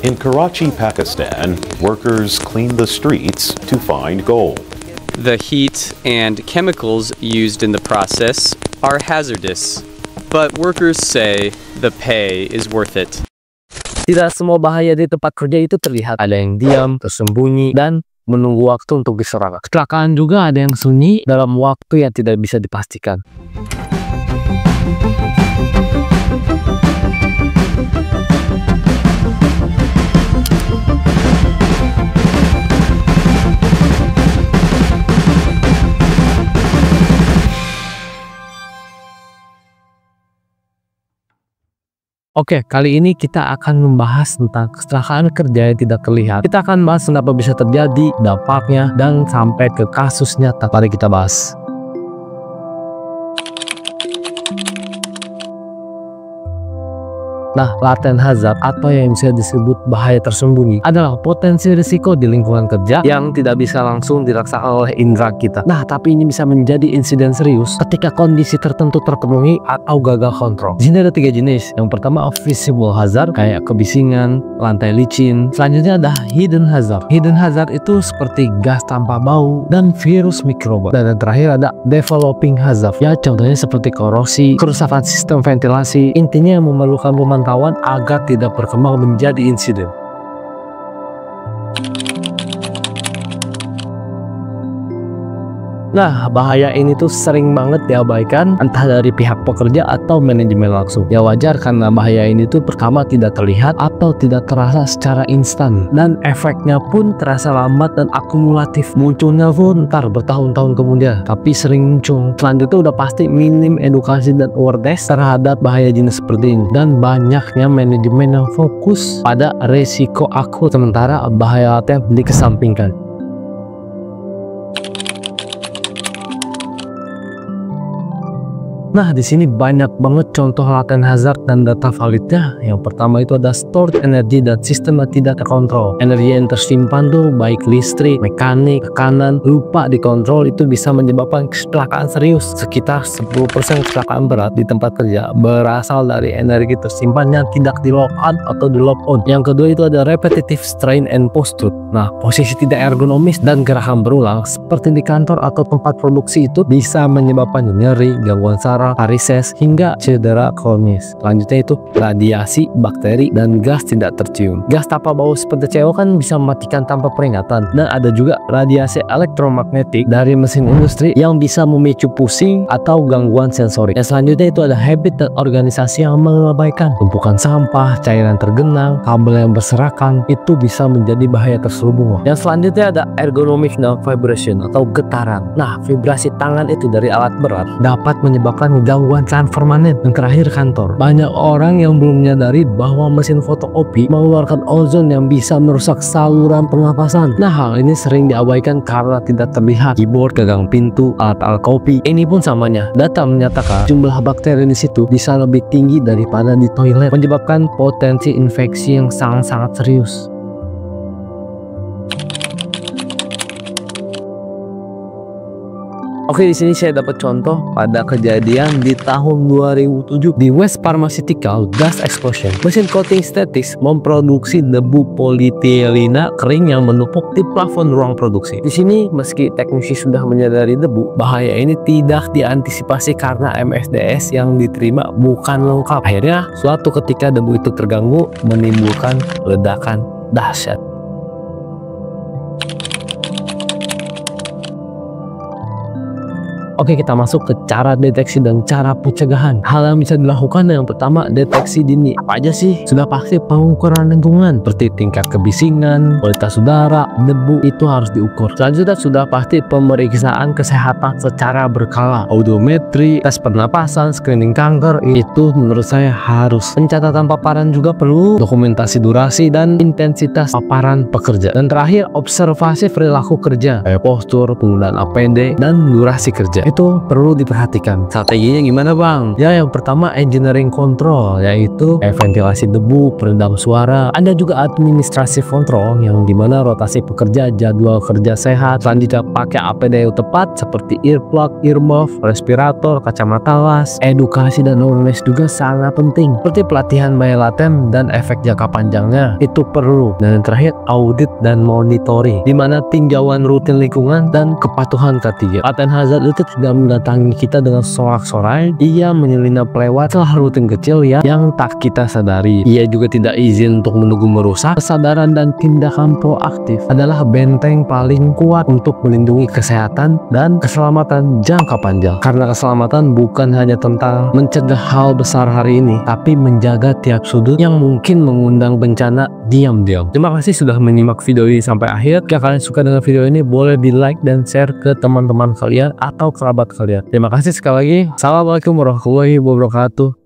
In Karachi, Pakistan, workers clean the streets to find gold. The heat and chemicals used in the process are hazardous, but workers say the pay is worth it. Tidak semua bahaya di tempat kerja itu terlihat. Ada yang diam, tersembunyi, dan menunggu waktu untuk diserang. Kecelakaan juga ada yang sunyi dalam waktu yang tidak bisa dipastikan. Oke, kali ini kita akan membahas tentang kecelakaan kerja yang tidak terlihat. Kita akan bahas kenapa bisa terjadi, dampaknya, dan sampai ke kasus nyata. Mari kita bahas. Nah, latent hazard atau yang bisa disebut bahaya tersembunyi adalah potensi risiko di lingkungan kerja yang tidak bisa langsung dirasakan oleh indera kita. Nah, tapi ini bisa menjadi insiden serius ketika kondisi tertentu terpenuhi atau gagal kontrol. Di sini ada 3 jenis. Yang pertama visible hazard, kayak kebisingan, lantai licin. Selanjutnya ada hidden hazard. Hidden hazard itu seperti gas tanpa bau dan virus mikroba. Dan yang terakhir ada developing hazard. Ya, contohnya seperti korosi, kerusakan sistem ventilasi. Intinya yang memerlukan pemantauan agar tidak berkembang menjadi insiden. Nah, bahaya ini tuh sering banget diabaikan entah dari pihak pekerja atau manajemen langsung. Ya wajar karena bahaya ini tuh pertama tidak terlihat atau tidak terasa secara instan. Dan efeknya pun terasa lambat dan akumulatif. Munculnya pun ntar bertahun-tahun kemudian. Tapi sering muncul. Selanjutnya udah pasti minim edukasi dan awareness terhadap bahaya jenis seperti ini. Dan banyaknya manajemen yang fokus pada resiko akut. Sementara bahaya laten dikesampingkan. Nah, di sini banyak banget contoh latent hazard dan data validnya. Yang pertama itu ada stored energy dan sistem yang tidak terkontrol. Energi yang tersimpan tuh baik listrik, mekanik, tekanan, lupa dikontrol itu bisa menyebabkan kecelakaan serius. Sekitar 10% kecelakaan berat di tempat kerja berasal dari energi tersimpan yang tidak di lock on atau di lock on. Yang kedua itu ada repetitive strain and posture. Nah, posisi tidak ergonomis dan gerakan berulang seperti di kantor atau tempat produksi itu bisa menyebabkan nyeri, gangguan saraf, varises, hingga cedera kronis. Selanjutnya itu radiasi, bakteri, dan gas tidak tercium. Gas tanpa bau seperti CO kan bisa mematikan tanpa peringatan. Dan ada juga radiasi elektromagnetik dari mesin industri yang bisa memicu pusing atau gangguan sensorik. Yang selanjutnya itu ada habit dan organisasi yang mengabaikan. Tumpukan sampah, cairan tergenang, kabel yang berserakan, itu bisa menjadi bahaya terselubung. Yang selanjutnya ada ergonomic dan vibration atau getaran. Nah, vibrasi tangan itu dari alat berat dapat menyebabkan gangguan tahan permanen. Yang terakhir kantor. Banyak orang yang belum menyadari bahwa mesin fotokopi mengeluarkan ozon yang bisa merusak saluran pernapasan. Nah, hal ini sering diabaikan karena tidak terlihat. Keyboard, gagang pintu, alat-alat kopi. Ini pun samanya. Data menyatakan jumlah bakteri di situ bisa lebih tinggi daripada di toilet, menyebabkan potensi infeksi yang sangat-sangat serius. Oke, di sini saya dapat contoh pada kejadian di tahun 2007 di West Pharmaceutical Gas Explosion. Mesin coating statis memproduksi debu polietilena kering yang menumpuk di plafon ruang produksi. Di sini meski teknisi sudah menyadari debu, bahaya ini tidak diantisipasi karena MSDS yang diterima bukan lengkap. Akhirnya, suatu ketika debu itu terganggu menimbulkan ledakan dahsyat. Oke, kita masuk ke cara deteksi dan cara pencegahan. Hal yang bisa dilakukan yang pertama, deteksi dini. Apa aja sih? Sudah pasti pengukuran lingkungan seperti tingkat kebisingan, kualitas udara, debu itu harus diukur. Selanjutnya sudah pasti pemeriksaan kesehatan secara berkala. Audiometri, tes pernapasan, screening kanker, itu menurut saya harus. Pencatatan paparan juga perlu, dokumentasi durasi dan intensitas paparan pekerja. Dan terakhir, observasi perilaku kerja, kayak postur, penggunaan APD, dan durasi kerja. kerja. Itu perlu diperhatikan. Strateginya gimana bang? Ya yang pertama engineering control, yaitu ventilasi debu, peredam suara. Ada juga administrative control yang dimana rotasi pekerja, jadwal kerja sehat. Selanjutnya pakai APD yang tepat seperti earplug, earmuff, respirator, kacamata las. Edukasi dan awareness juga sangat penting, seperti pelatihan bahaya laten dan efek jangka panjangnya itu perlu. Dan yang terakhir audit dan monitoring, dimana tinjauan rutin lingkungan dan kepatuhan ketiga. Laten hazard itu tidak mendatangi kita dengan sorak-sorai, ia menyelinap lewat celah rutin kecil yang tak kita sadari. Ia juga tidak izin untuk menunggu merusak. Kesadaran dan tindakan proaktif adalah benteng paling kuat untuk melindungi kesehatan dan keselamatan jangka panjang. Karena keselamatan bukan hanya tentang mencegah hal besar hari ini, tapi menjaga tiap sudut yang mungkin mengundang bencana diam-diam. Terima kasih sudah menyimak video ini sampai akhir. Jika kalian suka dengan video ini, boleh di like dan share ke teman-teman kalian atau kerabat kalian. Terima kasih sekali lagi. Assalamualaikum warahmatullahi wabarakatuh.